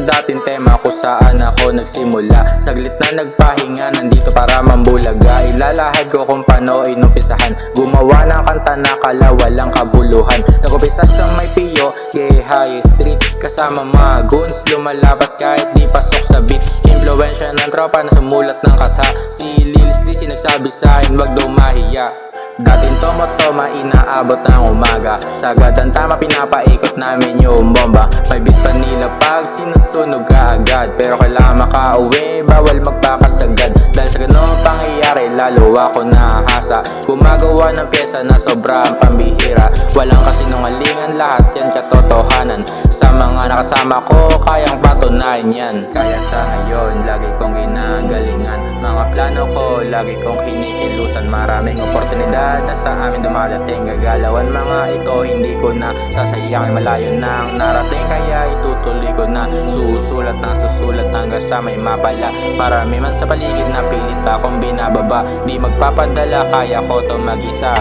dating tema kung saan ako nagsimula. Saglit na nagpahinga, nandito para mambulaga. Ilalahad ko kung paano inumpisahan gumawa ng kanta na kala walang kabuluhan. Nag-umpisa sa may piyo, high street, kasama mga goons, lumalapat kahit di pasok sa beat. Influensya ng tropa na sumulat ng kata. Si Lilis Lizzy nagsabi sa akin wag daw mahiya. Dating toma-toma inaabot ng umaga. Sagad ang tama pinapaikot namin yung bomba. May beat pa nila pag sinusunog agad. Pero kailangan makauwi, bawal magpakasagad. Dahil sa ganung pangyayari lalo ako nahasa. Gumagawa ng pyesa na sobrang pambihira. Walang kasinungalingan, lahat yan katotohanan. Sa mga nakasama ko, kayang patunayan yan. Kaya sa ngayon, lagi kong ginagalingan. Mga plano ko, lagi kong kinikilusan. Maraming oportunidad na sa amin dumadating. Gagalawan mga ito, hindi ko na sasayangin. Malayo na ang narating, kaya itutuloy ko na. Susulat na susulat hanggang sa may mapala. Marami man sa paligid na pilit akong binababa. Di magpapadala, kaya ko to mag-isa.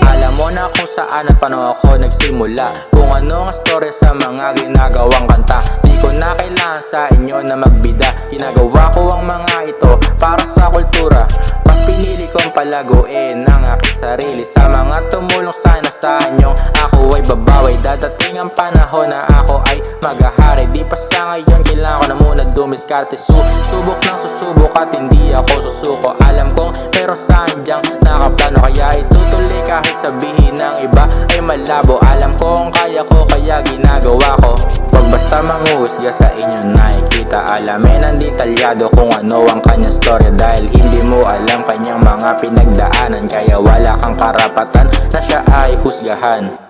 Alam mo na kung saan at paano ako nagsimula. Kung ano ang story sa mga ginagawang kanta. Di ko na kailangan sa inyo na magbida. Ginagawa ko ang mga ito para sa kultura. Mas pinili kong palaguin ang aking sarili. Sa mga tumulong sana sa inyong ako ay babawi. Dadating ang panahon na ako ay maghahari. Di pa sa ngayon, kailangan ko na muna dumiskarte. Subok ng susubok at hindi ako susuko. Alam kong pero saan diyang nakaplano. Kaya itutuloy kahit sabihin ng iba ay malabo. Alam kong kaya ko kaya ginagawa ko. Pag basta manguhusga sa inyo nakikita, alamin ang detalyado kung ano ang kanyang storya. Dahil hindi mo alam kanyang mga pinagdaanan, kaya wala kang karapatan na siya ay husgahan.